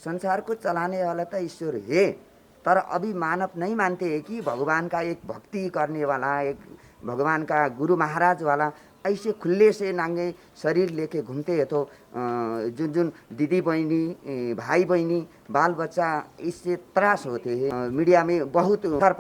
संसार को चलाने वाला तो ईश्वर है, तर अभी मानव नहीं मानते हैं कि भगवान का एक भक्ति करने वाला, एक भगवान का गुरु महाराज वाला ऐसे खुले से नांगे शरीर लेके घूमते हैं। तो जुन जुन दीदी बहनी, भाई बहनी, बाल बच्चा इससे त्रास होते हैं। मीडिया में बहुत प्रचार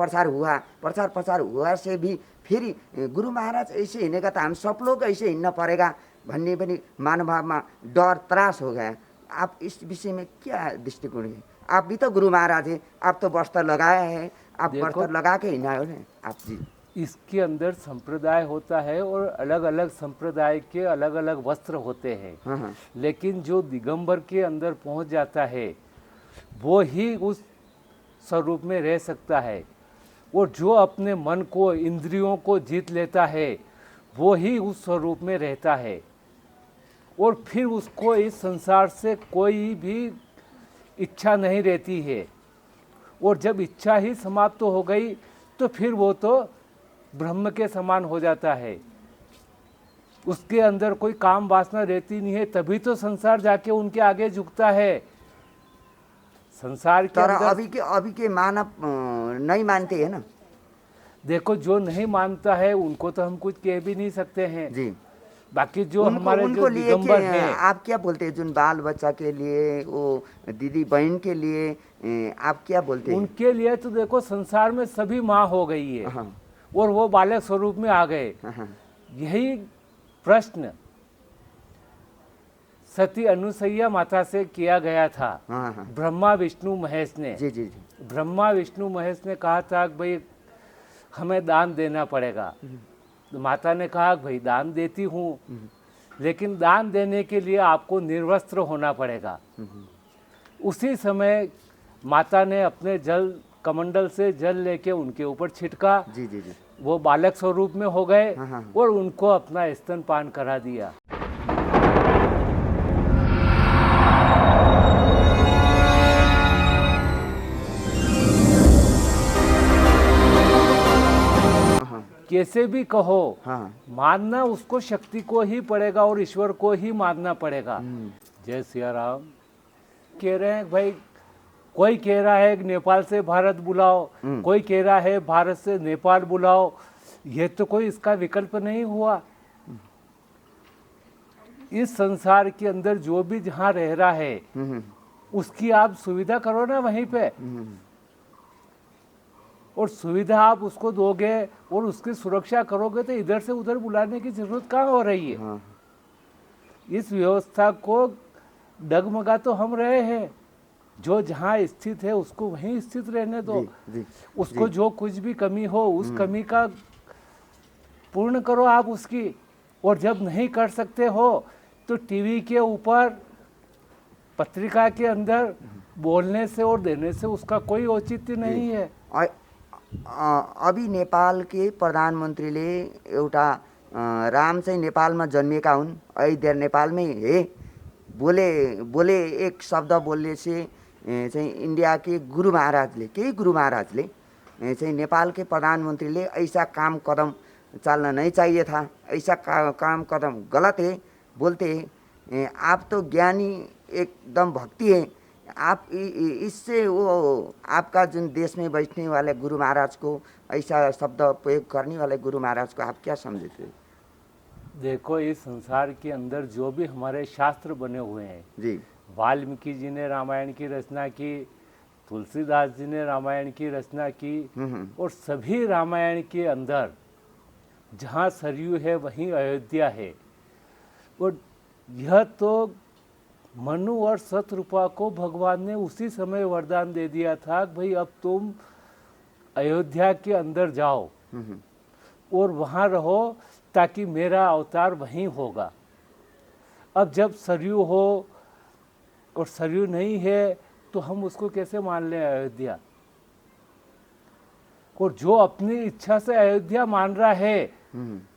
प्रसार हुआ से भी फिर गुरु महाराज ऐसे हिँडेगा तो हम सब लोग ऐसे हिँड्न पड़ेगा भन्ने पनि मानवभाव में डर त्रास हो गया। आप इस विषय में क्या दृष्टिकोण है? आप भी तो गुरु महाराज है, आप तो वस्त्र लगाया है, आप वस्त्र लगा के हिँडा हो ना आप जी। इसके अंदर संप्रदाय होता है और अलग अलग संप्रदाय के अलग अलग वस्त्र होते हैं। हाँ। लेकिन जो दिगंबर के अंदर पहुंच जाता है वो ही उस स्वरूप में रह सकता है, और जो अपने मन को, इंद्रियों को जीत लेता है वो ही उस स्वरूप में रहता है, और फिर उसको इस संसार से कोई भी इच्छा नहीं रहती है। और जब इच्छा ही समाप्त हो गई तो फिर वो तो ब्रह्म के समान हो जाता है, उसके अंदर कोई काम वासना रहती नहीं है, तभी तो संसार जाके उनके आगे झुकता है। संसार के अंदर अभी के मानव नहीं मानते हैं ना। देखो, जो नहीं मानता है उनको तो हम कुछ कह भी नहीं सकते हैं जी। बाकी जो हमारे जो दिगंबर हैं, आप क्या बोलते हैं? जो बाल बच्चा के लिए, वो दीदी बहन के लिए आप क्या बोलते हैं? उनके लिए तो देखो संसार में सभी माँ हो गई है। हाँ। और वो बालक स्वरूप में आ गए। हाँ। यही प्रश्न सती अनुसैया माता से किया गया था। हाँ। ब्रह्मा विष्णु महेश ने। जी जी। ब्रह्मा विष्णु महेश ने कहा था कि भाई हमें दान देना पड़ेगा। तो माता ने कहा भाई दान देती हूँ, लेकिन दान देने के लिए आपको निर्वस्त्र होना पड़ेगा। उसी समय माता ने अपने जल कमंडल से जल लेके उनके ऊपर छिटका। जी जी जी। वो बालक स्वरूप में हो गए। हाँ। और उनको अपना स्तनपान करा दिया। कैसे भी कहो, हाँ। मानना उसको शक्ति को ही पड़ेगा और ईश्वर को ही मानना पड़ेगा। जय सिया राम। कह रहे हैं भाई, कोई कह रहा है कि नेपाल से भारत बुलाओ, कोई कह रहा है भारत से नेपाल बुलाओ। ये तो कोई इसका विकल्प नहीं हुआ। इस संसार के अंदर जो भी जहाँ रह रहा है उसकी आप सुविधा करो ना वहीं पे, और सुविधा आप उसको दोगे और उसकी सुरक्षा करोगे तो इधर से उधर बुलाने की जरूरत कहाँ हो रही है। हाँ। इस व्यवस्था को डगमगा तो हम रहे हैं। जो जहाँ स्थित है उसको वहीं स्थित रहने दो। जी। उसको जो कुछ भी कमी हो उस कमी का पूर्ण करो आप उसकी। और जब नहीं कर सकते हो तो टीवी के ऊपर, पत्रिका के अंदर बोलने से और देने से उसका कोई औचित्य नहीं है। अभी नेपाल के प्रधानमन्त्रीले एउटा राम चाहिँ नेपालमा जन्मिएका हुन्, अयोध्या नेपालमै है, बोले एक शब्द बोलने से चाहिँ इंडिया के गुरु महाराजले, केही गुरु महाराजले चाहिँ नेपाल के प्रधानमंत्री ले ऐसा काम कदम चलना नहीं चाहिए था, ऐसा काम कदम गलत है बोलते हैं। आप तो ज्ञानी एकदम भक्ति है, आप इससे वो आपका जो देश में बैठने वाले गुरु महाराज को ऐसा शब्द प्रयोग करने वाले गुरु महाराज को आप क्या समझते? देखो, इस संसार के अंदर जो भी हमारे शास्त्र बने हुए हैं जी, वाल्मीकि जी ने रामायण की रचना की, तुलसीदास जी ने रामायण की रचना की, और सभी रामायण के अंदर जहाँ सरयू है वहीं अयोध्या है। और यह तो मनु और शतरूपा को भगवान ने उसी समय वरदान दे दिया था कि भाई अब तुम अयोध्या के अंदर जाओ और वहाँ रहो ताकि मेरा अवतार वहीं होगा। अब जब सरयू हो और सरयू नहीं है तो हम उसको कैसे मान लें अयोध्या? और जो अपनी इच्छा से अयोध्या मान रहा है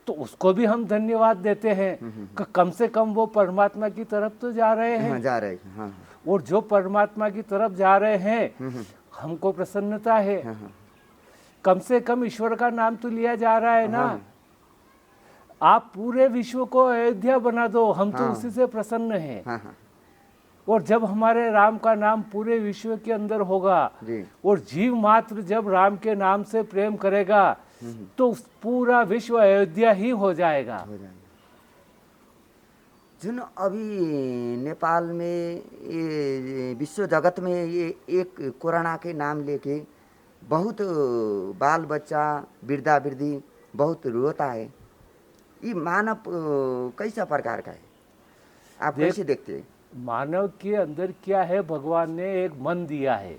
तो उसको भी हम धन्यवाद देते हैं कि कम से कम वो परमात्मा की तरफ तो जा रहे हैं। हाँ। और जो परमात्मा की तरफ जा रहे हैं हमको प्रसन्नता है। कम से कम ईश्वर का नाम तो लिया जा रहा है ना। आप पूरे विश्व को अयोध्या बना दो, हम तो उसी से प्रसन्न हैं। और जब हमारे राम का नाम पूरे विश्व के अंदर होगा जी। और जीव मात्र जब राम के नाम से प्रेम करेगा तो पूरा विश्व अयोध्या ही हो जाएगा। जुन अभी नेपाल में ये विश्व जगत में ये एक कोरोना के नाम लेके बहुत बाल बच्चा वृद्धा वृद्धि बहुत रोता है, ये मानव कैसा प्रकार का है, आप कैसे देखते हैं? मानव के अंदर क्या है, भगवान ने एक मन दिया है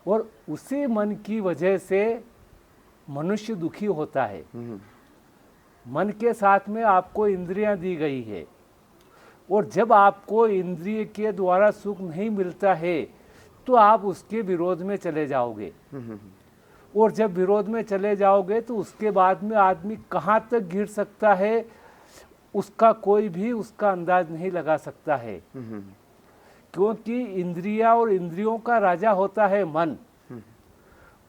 और उसी मन की वजह से मनुष्य दुखी होता है। मन के साथ में आपको इंद्रियां दी गई है और जब आपको इंद्रिय के द्वारा सुख नहीं मिलता है तो आप उसके विरोध में चले जाओगे और जब विरोध में चले जाओगे तो उसके बाद में आदमी कहाँ तक गिर सकता है उसका कोई भी उसका अंदाज नहीं लगा सकता है, क्योंकि इंद्रिया और इंद्रियों का राजा होता है मन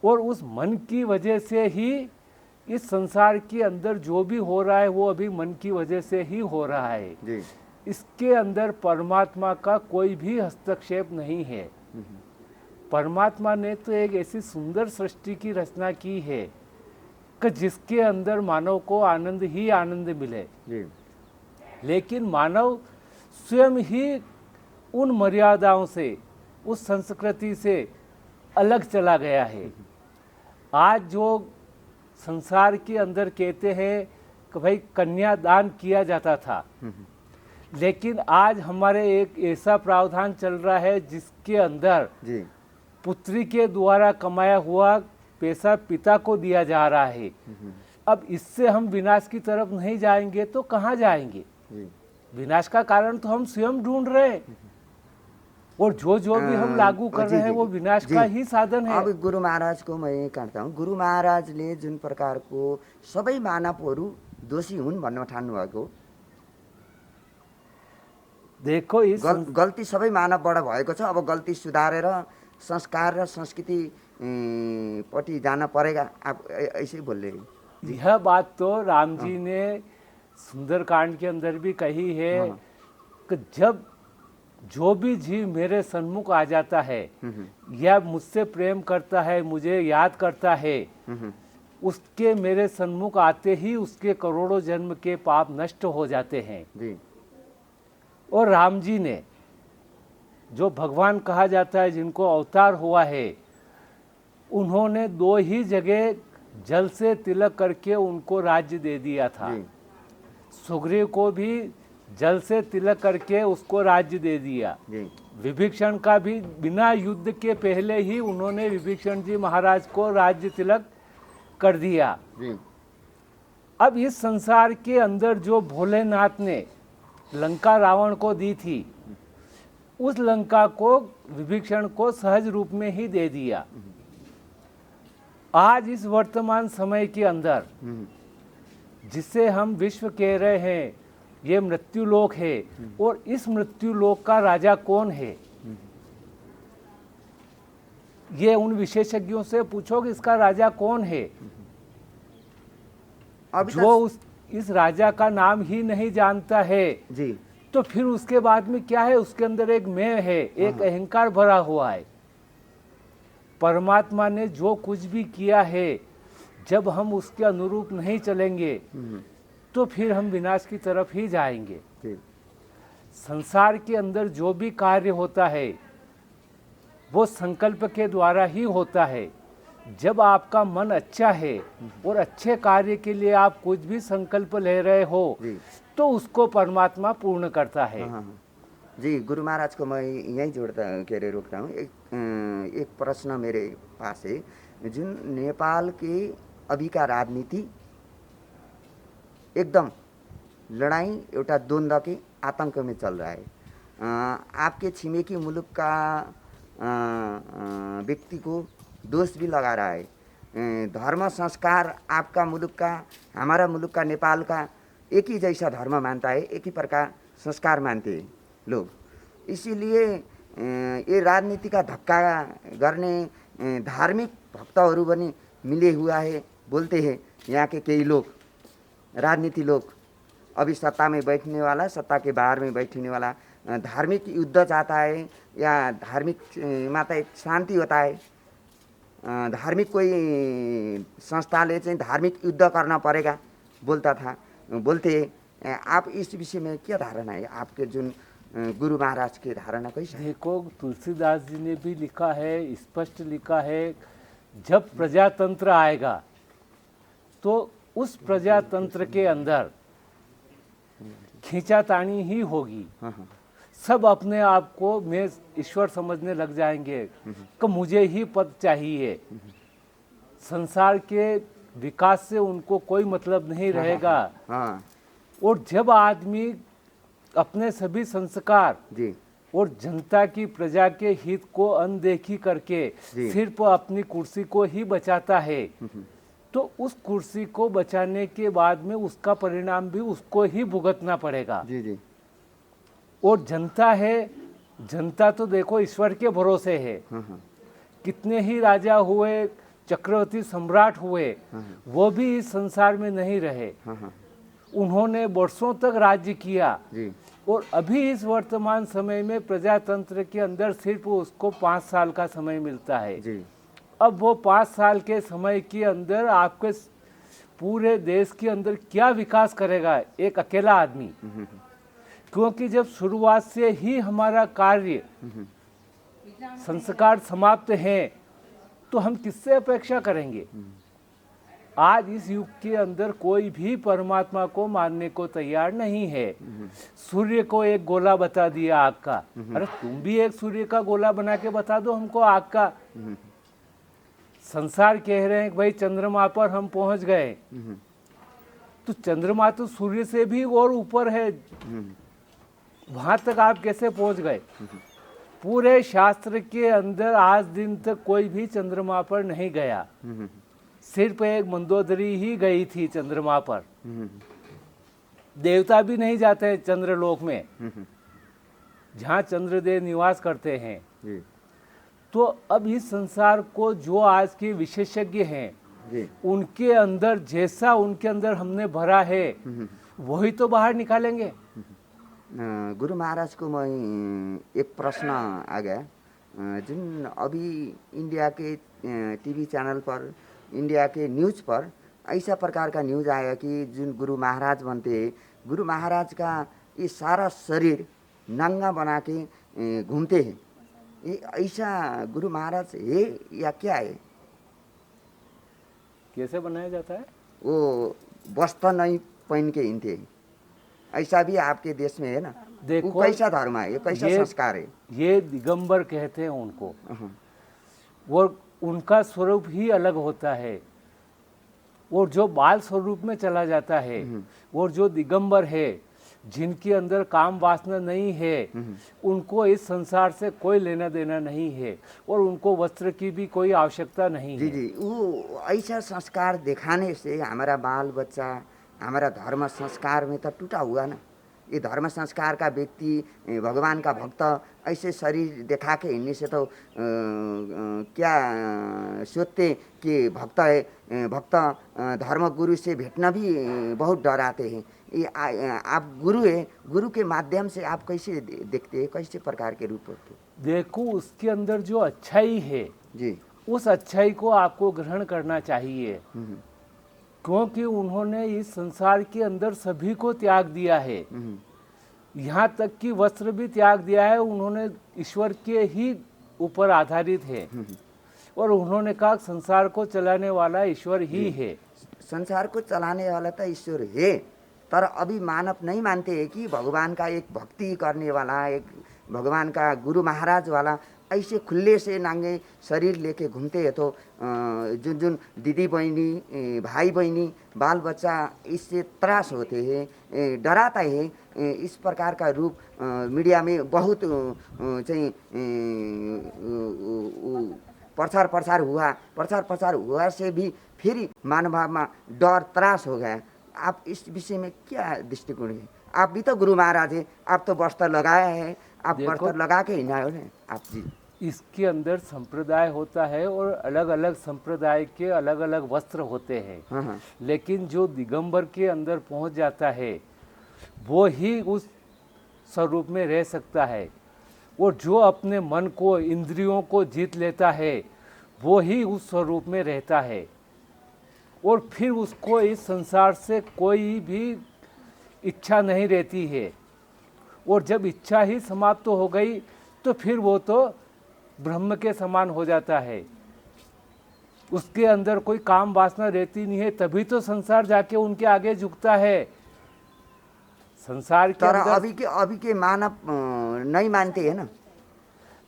और उस मन की वजह से ही इस संसार के अंदर जो भी हो रहा है वो अभी मन की वजह से ही हो रहा है जी। इसके अंदर परमात्मा का कोई भी हस्तक्षेप नहीं है। परमात्मा ने तो एक ऐसी सुंदर सृष्टि की रचना की है कि जिसके अंदर मानव को आनंद ही आनंद मिले जी। लेकिन मानव स्वयं ही उन मर्यादाओं से उस संस्कृति से अलग चला गया है। आज जो संसार के अंदर कहते हैं कि भाई कन्यादान किया जाता था, लेकिन आज हमारे एक ऐसा प्रावधान चल रहा है जिसके अंदर जी। पुत्री के द्वारा कमाया हुआ पैसा पिता को दिया जा रहा है। अब इससे हम विनाश की तरफ नहीं जाएंगे तो कहाँ जाएंगे? विनाश का कारण तो हम स्वयं ढूंढ रहे हैं और जो भी हम लागू कर रहे हैं वो विनाश का ही साधन है। अब गुरु महाराज को मैं कहता हूँ, गुरु महाराजले जुन प्रकारको सबै मानवहरू दोषी हुन् भन्न ठान्नु भएको, देखो इस गल्ती सबै मानवबाट भएको छ, अब गल्ती सुधारेर संस्कार र संस्कृति पट्टि जाना पड़ेगा, आप ऐसे बोल रहे हैं। यह बात तो राम जी ने सुंदरकांड के अंदर भी कही है कि जब जो भी जीव मेरे सन्मुख आ जाता है या मुझसे प्रेम करता है, मुझे याद करता है, उसके मेरे सन्मुख आते ही उसके करोड़ों जन्म के पाप नष्ट हो जाते हैं जी। और राम जी ने जो भगवान कहा जाता है जिनको अवतार हुआ है, उन्होंने 2 ही जगह जल से तिलक करके उनको राज्य दे दिया था। सुग्रीव को भी जल से तिलक करके उसको राज्य दे दिया। विभीषण का भी बिना युद्ध के पहले ही उन्होंने विभीषण जी महाराज को राज्य तिलक कर दिया। अब इस संसार के अंदर जो भोलेनाथ ने लंका रावण को दी थी, उस लंका को विभीषण को सहज रूप में ही दे दिया। आज इस वर्तमान समय के अंदर जिसे हम विश्व कह रहे हैं, ये मृत्यु लोक है और इस मृत्यु लोक का राजा कौन है? ये उन विशेषज्ञों से पूछोगे इसका राजा कौन है? जो इस राजा का नाम ही नहीं जानता है जी, तो फिर उसके बाद में क्या है? उसके अंदर एक मैं है, एक अहंकार भरा हुआ है। परमात्मा ने जो कुछ भी किया है, जब हम उसके अनुरूप नहीं चलेंगे तो फिर हम विनाश की तरफ ही जाएंगे। संसार के अंदर जो भी कार्य होता है वो संकल्प के द्वारा ही होता है। जब आपका मन अच्छा है और अच्छे कार्य के लिए आप कुछ भी संकल्प ले रहे हो तो उसको परमात्मा पूर्ण करता है। जी, गुरु महाराज को मैं यही जोड़ता कह रहे रोकता हूँ। एक प्रश्न मेरे पास है, जुन नेपाल के अभी का राजनीति एकदम लड़ाई एउटा द्वंद्व के आतंक में चल रहा है। आपके छिमेकी मुल्क का व्यक्ति को दोष भी लगा रहा है। धर्म संस्कार आपका मुल्क का, हमारा मुल्क का, नेपाल का एक ही जैसा धर्म मानता है, एक ही प्रकार संस्कार मानते हैं लोग। इसीलिए ये राजनीति का धक्का गर्ने धार्मिक भक्तहरू पनि मिले हुआ है, बोलते हैं यहाँ के कई लोग, राजनीति लोग। अभी सत्ता में बैठने वाला, सत्ता के बाहर में बैठने वाला धार्मिक युद्ध चाहता है या धार्मिक माता एक शांति होता है, धार्मिक कोई संस्थाले चाहिँ धार्मिक युद्ध करना पड़ेगा बोलते आप इस विषय में क्या धारणा है आपके जुन गुरु महाराज की धारणा कैसा है? देखो, तुलसीदास जी ने भी लिखा है, स्पष्ट लिखा है, जब प्रजातंत्र आएगा तो उस प्रजातंत्र के अंदर खींचातानी ही होगी। सब अपने आप को मैं ईश्वर समझने लग जाएंगे कि मुझे ही पद चाहिए। संसार के विकास से उनको कोई मतलब नहीं रहेगा। और जब आदमी अपने सभी संस्कार जी और जनता की प्रजा के हित को अनदेखी करके सिर्फ अपनी कुर्सी को ही बचाता है, तो उस कुर्सी को बचाने के बाद में उसका परिणाम भी उसको ही भुगतना पड़ेगा। जी जी। और जनता है, जनता तो देखो ईश्वर के भरोसे है। कितने ही राजा हुए, चक्रवर्ती सम्राट हुए, वो भी इस संसार में नहीं रहे। उन्होंने वर्षों तक राज्य किया जी। और अभी इस वर्तमान समय में प्रजातंत्र के अंदर सिर्फ उसको 5 साल का समय मिलता है जी। अब वो 5 साल के समय के अंदर आपके पूरे देश के अंदर क्या विकास करेगा एक अकेला आदमी? क्योंकि जब शुरुआत से ही हमारा कार्य संस्कार समाप्त है तो हम किससे अपेक्षा करेंगे? आज इस युग के अंदर कोई भी परमात्मा को मानने को तैयार नहीं है। सूर्य को एक गोला बता दिया आग का, अरे तुम भी एक सूर्य का गोला बना के बता दो हमको आग का। संसार कह रहे हैं कि भाई चंद्रमा पर हम पहुंच गए, तो चंद्रमा तो सूर्य से भी और ऊपर है, वहां तक आप कैसे पहुंच गए? पूरे शास्त्र के अंदर आज दिन तक कोई भी चंद्रमा पर नहीं गया, सिर्फ एक मंदोदरी ही गई थी चंद्रमा पर। देवता भी नहीं जाते हैं चंद्रलोक में, जहाँ चंद्रदेव निवास करते हैं। तो अब इस संसार को जो आज के विशेषज्ञ हैं उनके अंदर जैसा उनके अंदर हमने भरा है वही तो बाहर निकालेंगे। गुरु महाराज को मैं एक प्रश्न आ गया, जिन अभी इंडिया के टीवी चैनल पर, इंडिया के न्यूज़ पर ऐसा प्रकार का न्यूज़ आया कि जिन गुरु महाराज बनते, गुरु महाराज का ये सारा शरीर नंगा बना के घूमते हैं, ये ऐसा गुरु महाराज है या क्या है? कैसे बनाया जाता है? वो वस्त्र नहीं पहन के हिंडते, ऐसा भी आपके देश में है ना? देखो वो कैसा धर्म है, ये कैसा संस्कार है? ये दिगंबर कहते हैं उनको, वो उनका स्वरूप ही अलग होता है। और जो बाल स्वरूप में चला जाता है और जो दिगंबर है, जिनके अंदर काम वासना नहीं है, उनको इस संसार से कोई लेना देना नहीं है और उनको वस्त्र की भी कोई आवश्यकता नहीं जी है। जी। वो ऐसा संस्कार दिखाने से हमारा बाल बच्चा, हमारा धर्म संस्कार में तो टूटा हुआ ना। ये धर्म संस्कार का व्यक्ति, भगवान का भक्त ऐसे शरीर दिखा के हिंडने से तो क्या सोचते कि भक्त है, भक्त धर्म गुरु से भेटना भी बहुत डराते हैं। ये आप गुरु है, गुरु के माध्यम से आप कैसे देखते हैं, कैसे प्रकार के रूप होते? देखो उसके अंदर जो अच्छाई है जी, उस अच्छाई को आपको ग्रहण करना चाहिए, क्योंकि उन्होंने इस संसार के अंदर सभी को त्याग दिया है। यहाँ तक कि वस्त्र भी त्याग दिया है। उन्होंने ईश्वर के ही ऊपर आधारित है और उन्होंने कहा संसार को चलाने वाला ईश्वर ही है। संसार को चलाने वाला तो ईश्वर है, तर अभी मानव नहीं मानते हैं कि भगवान का एक भक्ति करने वाला, एक भगवान का गुरु महाराज वाला ऐसे खुले से नांगे शरीर लेके घूमते हैं। तो जुन जुन दीदी बहनी, भाई बहनी, बाल बच्चा इससे त्रास होते हैं, डराता है। इस प्रकार का रूप मीडिया में बहुत चाहिँ प्रचार हुआ से भी फिर मानव में डर त्रास हो गया। आप इस विषय में क्या दृष्टिकोण है? आप भी तो गुरु महाराज है, आप तो वस्त्र लगाया है, आप वस्त्र लगा के ही ना हो ना आप जी। इसके अंदर संप्रदाय होता है और अलग अलग संप्रदाय के अलग अलग वस्त्र होते हैं। लेकिन जो दिगंबर के अंदर पहुंच जाता है वो ही उस स्वरूप में रह सकता है। और जो अपने मन को, इंद्रियों को जीत लेता है, वो ही उस स्वरूप में रहता है। और फिर उसको इस संसार से कोई भी इच्छा नहीं रहती है। और जब इच्छा ही समाप्त हो गई तो फिर वो तो ब्रह्म के समान हो जाता है। उसके अंदर कोई काम वासना रहती नहीं है, तभी तो संसार जाके उनके आगे झुकता है। संसार के तर अंदर अभी के मानव नहीं मानते हैं ना।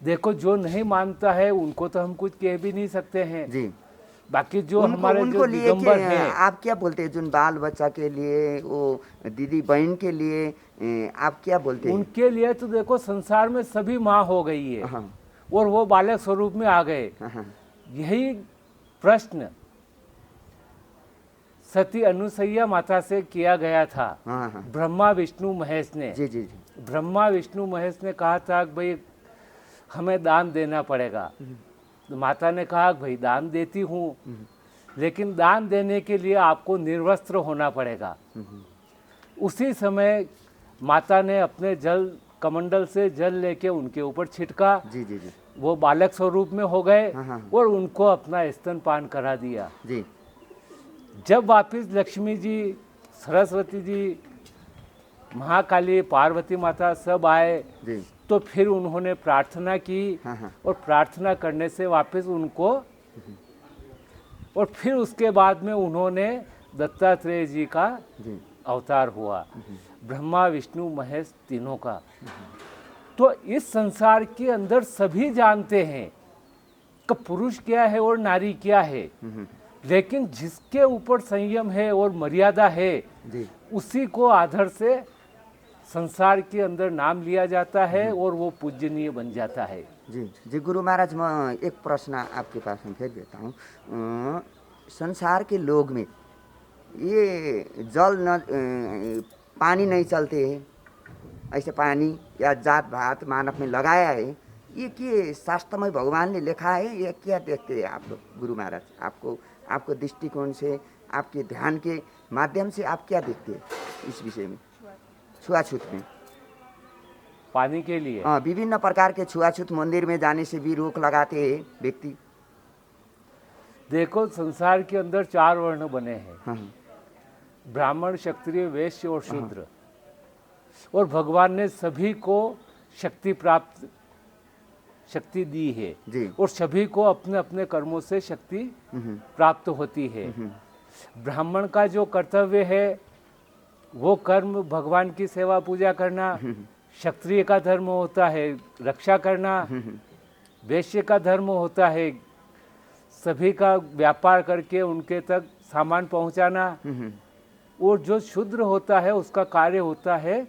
देखो, जो नहीं मानता है उनको तो हम कुछ कह भी नहीं सकते हैं जी। बाकी जो उनको हमारे उनको जो लिए दिगंबर कि हैं, आप क्या बोलते हैं, जो बाल बच्चा के लिए, वो दीदी बहन के लिए आप क्या बोलते हैं? उनके लिए तो देखो संसार में सभी माँ हो गई है हाँ और वो बालक स्वरूप में आ गए। हाँ यही प्रश्न सती अनुसैया माता से किया गया था। हाँ हाँ। ब्रह्मा विष्णु महेश ने, जी जी जी। ब्रह्मा विष्णु महेश ने कहा था कि भाई हमें दान देना पड़ेगा। तो माता ने कहा कि भाई दान देती हूँ, लेकिन दान देने के लिए आपको निर्वस्त्र होना पड़ेगा। उसी समय माता ने अपने जल कमंडल से जल लेके उनके ऊपर छिटका। जी जी जी वो बालक स्वरूप में हो गए हाँ। और उनको अपना स्तनपान करा दिया। जी जब वापिस लक्ष्मी जी, सरस्वती जी, महाकाली, पार्वती माता सब आए जी तो फिर उन्होंने प्रार्थना की। हाँ। और प्रार्थना करने से वापस उनको, और फिर उसके बाद में उन्होंने दत्तात्रेय जी का जी अवतार हुआ, ब्रह्मा विष्णु महेश तीनों का। तो इस संसार के अंदर सभी जानते हैं कि पुरुष क्या है और नारी क्या है, लेकिन जिसके ऊपर संयम है और मर्यादा है जी उसी को आदर से संसार के अंदर नाम लिया जाता है और वो पूजनीय बन जाता है। जी जी। गुरु महाराज, मैं एक प्रश्न आपके पास में फेंक देता हूँ। संसार के लोग में ये जल न पानी नहीं चलते हैं, ऐसे पानी या जात भात मानव में लगाया है, ये कि शास्त्र में भगवान ने लिखा है, ये क्या देखते हैं आप लोग गुरु महाराज? आपको दृष्टिकोण से, आपके ध्यान के माध्यम से आप क्या देखते हैं इस विषय में, छुआछूत में? पानी के लिए हाँ, विभिन्न प्रकार के छुआछूत, मंदिर में जाने से भी रोक लगाते हैं व्यक्ति। देखो, संसार के अंदर 4 वर्ण बने हैं, हाँ ब्राह्मण, क्षत्रिय, वैश्य और शूद्र। और भगवान ने सभी को शक्ति दी है जी। और सभी को अपने अपने कर्मों से शक्ति प्राप्त होती है। ब्राह्मण का जो कर्तव्य है वो कर्म भगवान की सेवा पूजा करना, क्षत्रिय का धर्म होता है रक्षा करना, वैश्य का धर्म होता है सभी का व्यापार करके उनके तक सामान पहुंचाना, और जो शूद्र होता है उसका कार्य होता है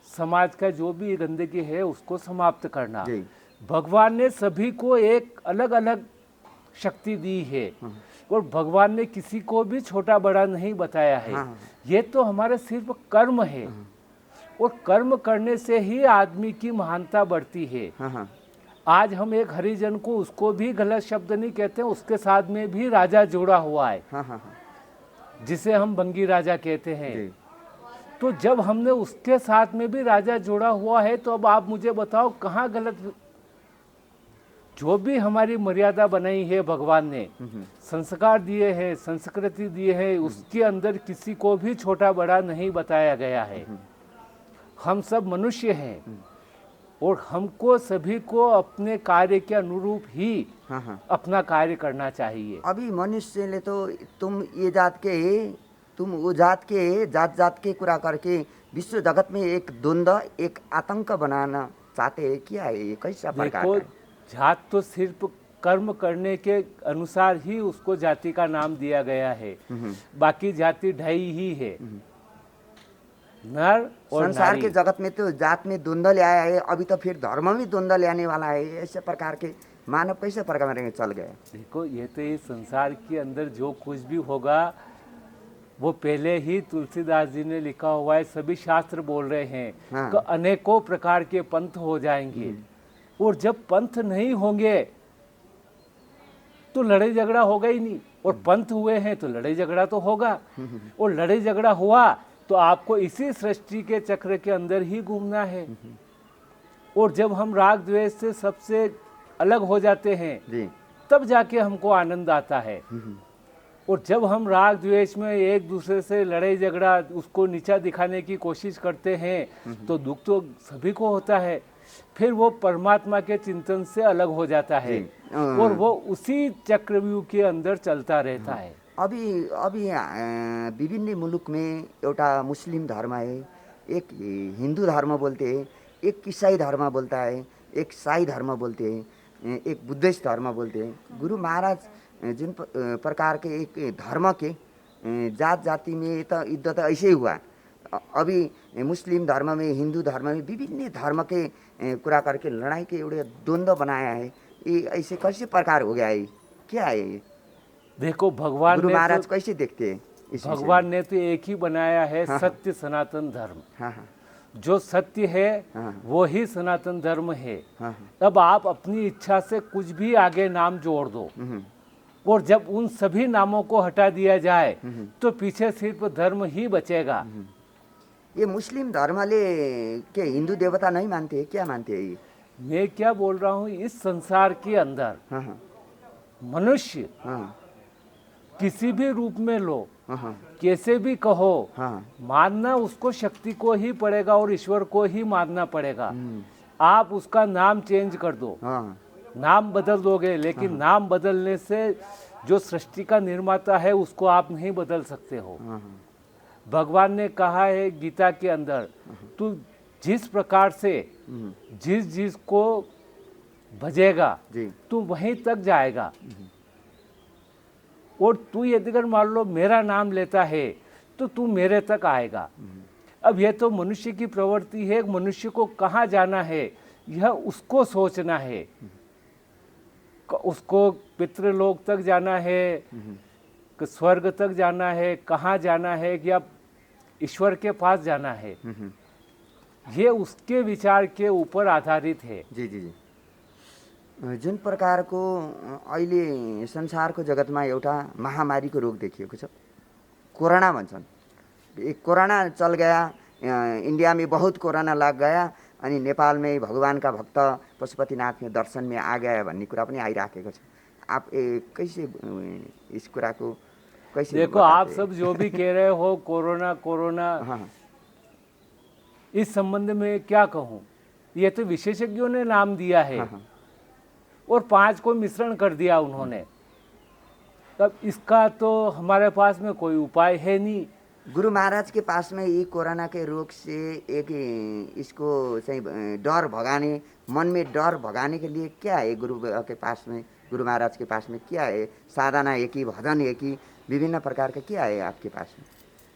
समाज का जो भी गंदगी है उसको समाप्त करना। जी। भगवान ने सभी को एक अलग अलग शक्ति दी है और भगवान ने किसी को भी छोटा बड़ा नहीं बताया है। हाँ। ये तो हमारा सिर्फ कर्म है और कर्म करने से ही आदमी की महानता बढ़ती है। हाँ। आज हम एक हरिजन को, उसको भी गलत शब्द नहीं कहते, उसके साथ में भी राजा जुड़ा हुआ है, हाँ। जिसे हम बंगी राजा कहते हैं। जी। तो जब हमने उसके साथ में भी राजा जोड़ा हुआ है तो अब आप मुझे बताओ कहाँ गलत? जो भी हमारी मर्यादा बनाई है भगवान ने, संस्कार दिए हैं, संस्कृति दिए हैं, उसके अंदर किसी को भी छोटा बड़ा नहीं बताया गया है। हम सब मनुष्य हैं और हमको सभी को अपने कार्य के अनुरूप ही हाँ। अपना कार्य करना चाहिए। अभी मनुष्य ले तो तुम ये जात के, तुम वो जात के, जात के कुरा करके विश्व जगत में एक द्वंद्व, एक आतंक बनाना चाहते हैं। क्या है ये, कैसा प्रकार देखो, है? जात तो सिर्फ कर्म करने के अनुसार ही उसको जाति का नाम दिया गया है, बाकी जाति ढाई ही है, नर और संसार नारी। के जगत में तो जात में द्वंद्व ले आया है, अभी तो फिर धर्म भी द्वंद्व ले आने वाला है। ऐसे प्रकार के मानव कैसे प्रकार में चल गए? देखो, ये तो ये संसार के अंदर जो कुछ भी होगा वो पहले ही तुलसीदास जी ने लिखा हुआ है, सभी शास्त्र बोल रहे हैं हाँ। कि अनेकों प्रकार के पंथ हो जाएंगे, और जब पंथ नहीं होंगे तो लड़ाई झगड़ा होगा ही नहीं, और पंथ हुए हैं तो लड़ाई झगड़ा तो होगा, और लड़ाई झगड़ा हुआ तो आपको इसी सृष्टि के चक्र के अंदर ही घूमना है। और जब हम राग द्वेष से सबसे अलग हो जाते हैं जी तब जाके हमको आनंद आता है। और जब हम राग द्वेष में एक दूसरे से लड़ाई झगड़ा उसको नीचा दिखाने की कोशिश करते हैं तो दुख तो सभी को होता है। फिर वो परमात्मा के चिंतन से अलग हो जाता है और वो उसी चक्रव्यूह के अंदर चलता रहता है। अभी अभी विभिन्न मुलुक में एउटा मुस्लिम धर्म है, एक हिंदू धर्म बोलते हैं, एक ईसाई धर्म बोलता है, एक साई धर्म बोलते हैं, एक बुद्धिस्ट धर्म बोलते हैं। गुरु महाराज जिन प्रकार के एक धर्म के जात जाति में तो युद्ध तो ऐसे ही हुआ। अभी मुस्लिम धर्म में, हिंदू धर्म में विभिन्न धर्म के कुरा करके लड़ाई के एउटा द्वंद्व बनाया है। ये ऐसे कैसे प्रकार हो गया है, क्या है ये? देखो भगवान गुरु ने महाराज कैसे देखते हैं इस विषय भगवान ने तो एक ही बनाया है, सत्य सनातन धर्म। हाँ हाँ जो सत्य है हाँ। वो ही सनातन धर्म है। हाँ अब आप अपनी इच्छा से कुछ भी आगे नाम जोड़ दो और जब उन सभी नामों को हटा दिया जाए तो पीछे सिर्फ धर्म ही बचेगा। ये मुस्लिम धर्मले के हिंदू देवता नहीं मानते हैं, क्या मानते हैं ये? मैं क्या बोल रहा हूँ, इस संसार के अंदर हाँ हाँ मनुष्य हाँ किसी भी रूप में लो, हाँ कैसे भी कहो, हाँ मानना उसको शक्ति को ही पड़ेगा और ईश्वर को ही मानना पड़ेगा। आप उसका नाम चेंज कर दो, हाँ नाम बदल दोगे, लेकिन नाम बदलने से जो सृष्टि का निर्माता है उसको आप नहीं बदल सकते हो। हाँ भगवान ने कहा है गीता के अंदर, तू जिस प्रकार से जिस को भजेगा जी तू वहीं तक जाएगा। और तू यदि अगर मान लो मेरा नाम लेता है तो तू मेरे तक आएगा। अब यह तो मनुष्य की प्रवृत्ति है, मनुष्य को कहाँ जाना है यह उसको सोचना है। उसको पितृलोक तक जाना है, कि स्वर्ग तक जाना है, कहाँ जाना है, या ईश्वर के पास जाना है, ये उसके विचार के ऊपर आधारित है। जी जी जी जुन प्रकारको अहिले संसारको जगतमा एउटा महामारीको रोग देखिएको छ, कोरोना भन्छन्। एक कोरोना चल गया, इंडिया में बहुत कोरोना लग गया, अनि नेपाल में भगवान का भक्त पशुपतिनाथ में दर्शन में आ गया भन्ने कुरा पनि आइराखेको छ। आप कैसे इस कुरा को कैसे? देखो आप सब जो भी कह रहे हो कोरोना कोरोना, हाँ इस संबंध में क्या कहूँ, ये तो विशेषज्ञों ने नाम दिया है। हाँ, हाँ। और 5 को मिश्रण कर दिया उन्होंने। तब इसका तो हमारे पास में कोई उपाय है नहीं। गुरु महाराज के पास में ये कोरोना के रोग से एक इसको चाहिँ डर भगाने, मन में डर भगाने के लिए क्या है? गुरु के पास में, गुरु महाराज के पास में क्या है? साधना है कि भजन है कि विभिन्न प्रकार का क्या है आपके पास में?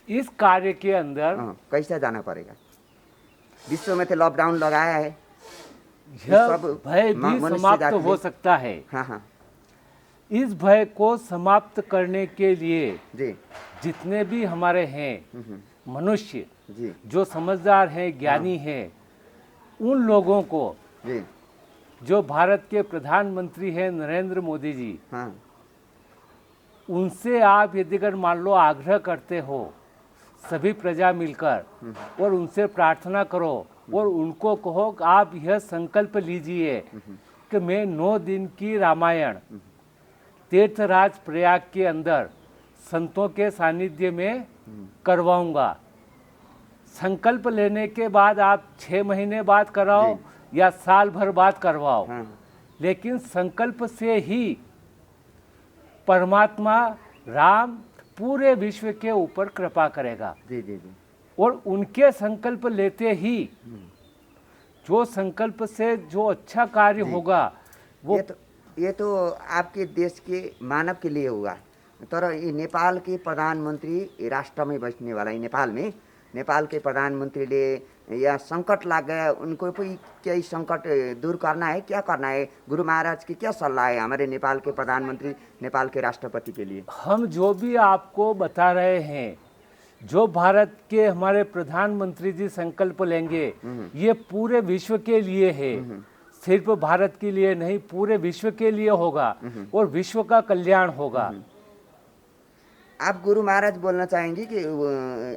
इस कार्य के अंदर कैसे जाना पड़ेगा? विश्व में तो लॉकडाउन लगाया है, यह भय भी समाप्त हो सकता है। हाँ हाँ इस भय को समाप्त करने के लिए जी जितने भी हमारे हैं मनुष्य जी जो समझदार हैं, ज्ञानी हैं, उन लोगों को जी जो भारत के प्रधानमंत्री हैं नरेंद्र मोदी जी, हाँ उनसे आप यदि अगर मान लो आग्रह करते हो सभी प्रजा मिलकर और उनसे प्रार्थना करो और उनको कहो कि आप यह संकल्प लीजिए कि मैं 9 दिन की रामायण तीर्थराज प्रयाग के अंदर संतों के सानिध्य में करवाऊंगा। संकल्प लेने के बाद आप 6 महीने बाद कराओ या साल भर बाद करवाओ, लेकिन संकल्प से ही परमात्मा राम पूरे विश्व के ऊपर कृपा करेगा। जी जी जी और उनके संकल्प लेते ही जो संकल्प से जो अच्छा कार्य होगा वो ये तो आपके देश के मानव के लिए हुआ। तर ये नेपाल के प्रधानमंत्री राष्ट्र में बसने वाला है, नेपाल के प्रधानमंत्री या संकट लग गया, उनको कोई क्या संकट दूर करना है, क्या करना है? गुरु महाराज की क्या सलाह है हमारे नेपाल के प्रधानमंत्री, नेपाल के राष्ट्रपति के लिए? हम जो भी आपको बता रहे हैं, जो भारत के हमारे प्रधानमंत्री जी संकल्प लेंगे, ये पूरे विश्व के लिए है, सिर्फ भारत के लिए नहीं, पूरे विश्व के लिए होगा और विश्व का कल्याण होगा। आप गुरु महाराज बोलना चाहेंगे कि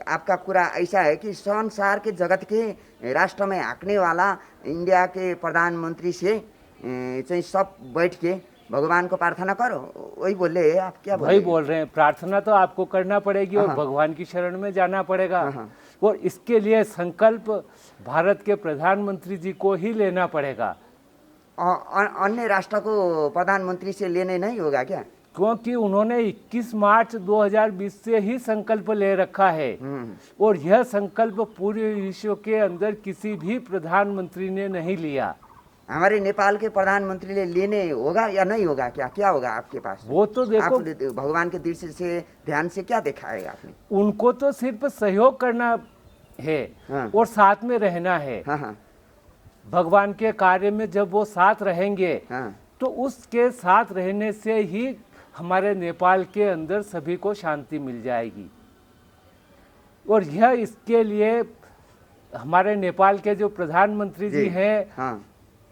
आपका कुरा ऐसा है कि संसार के जगत के राष्ट्र में हाँकने वाला इंडिया के प्रधानमंत्री से चाहिँ सब बैठ के भगवान को प्रार्थना करो, वही बोले हैं आप? क्या वही बोल रहे हैं, प्रार्थना तो आपको करना पड़ेगी और भगवान की शरण में जाना पड़ेगा। और इसके लिए संकल्प भारत के प्रधानमंत्री जी को ही लेना पड़ेगा। अन्य राष्ट्र को प्रधानमंत्री से लेने नहीं होगा क्या? क्योंकि उन्होंने 21 मार्च 2020 से ही संकल्प ले रखा है और यह संकल्प पूरे विश्व के अंदर किसी भी प्रधानमंत्री ने नहीं लिया। हमारे नेपाल के प्रधानमंत्री ने लेने होगा या नहीं होगा? क्या होगा आपके पास? वो तो देखो, आप भगवान के दृष्टि से ध्यान से क्या दिखाएगा आपने? उनको तो सिर्फ सहयोग करना है और साथ में रहना है। भगवान के कार्य में जब वो साथ रहेंगे तो उसके साथ रहने से ही हमारे नेपाल के अंदर सभी को शांति मिल जाएगी। और यह इसके लिए हमारे नेपाल के जो प्रधानमंत्री जी हैं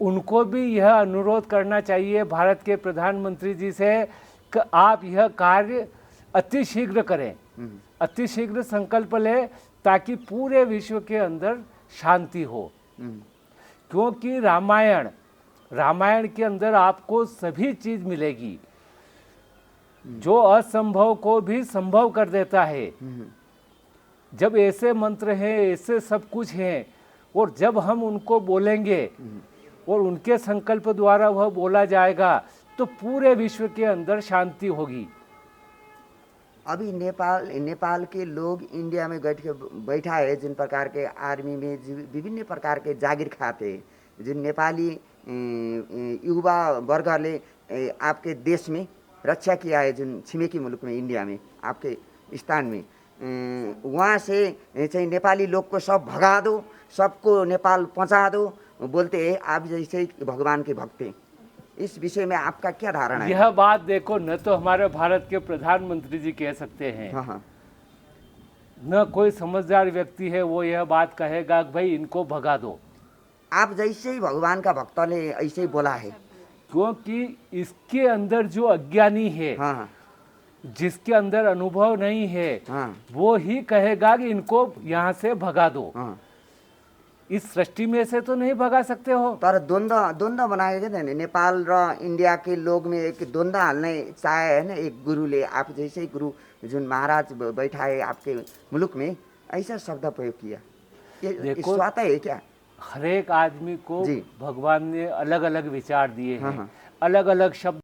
उनको भी यह अनुरोध करना चाहिए भारत के प्रधानमंत्री जी से कि आप यह कार्य अति शीघ्र करें, अति शीघ्र संकल्प लें ताकि पूरे विश्व के अंदर शांति हो। क्योंकि रामायण के अंदर आपको सभी चीज मिलेगी जो असंभव को भी संभव कर देता है। जब ऐसे मंत्र हैं, ऐसे सब कुछ हैं और जब हम उनको बोलेंगे और उनके संकल्प द्वारा वह बोला जाएगा तो पूरे विश्व के अंदर शांति होगी। अभी नेपाल के लोग इंडिया में बैठा है, जिन प्रकार के आर्मी में विभिन्न प्रकार के जागीर खाते, जिन नेपाली युवा वर्गले आपके देश में रक्षा किया है, जुन छिमेकी मुल्क में इंडिया में आपके स्थान में, वहाँ से चाहिँ नेपाली लोग को सब भगा दो, सबको नेपाल पहुँचा दो बोलते हैं आप जैसे भगवान के भक्त हैं। इस विषय में आपका क्या धारणा है? यह बात देखो, न तो हमारे भारत के प्रधानमंत्री जी कह सकते हैं, न कोई समझदार व्यक्ति है वो यह बात कहेगा कि भाई इनको भगा दो। आप जैसे ही भगवान का भक्त ने ऐसे ही बोला है। क्योंकि इसके अंदर जो अज्ञानी है, जिसके अंदर अनुभव नहीं है, वो ही कहेगा कि इनको यहाँ से भगा दो। इस सृष्टि में से तो नहीं भगा सकते हो। तर द्वंद्व बनाएगा था नेपाल र इंडिया के लोग में एक द्वंद्व हालने चाहे है ना। एक गुरुले आप जैसे गुरु जुन महाराज बैठाए आपके मुल्क में, ऐसा शब्द प्रयोग किया, ये स्वाता है क्या? हर एक आदमी को भगवान ने अलग अलग विचार दिए हैं, अलग अलग शब्द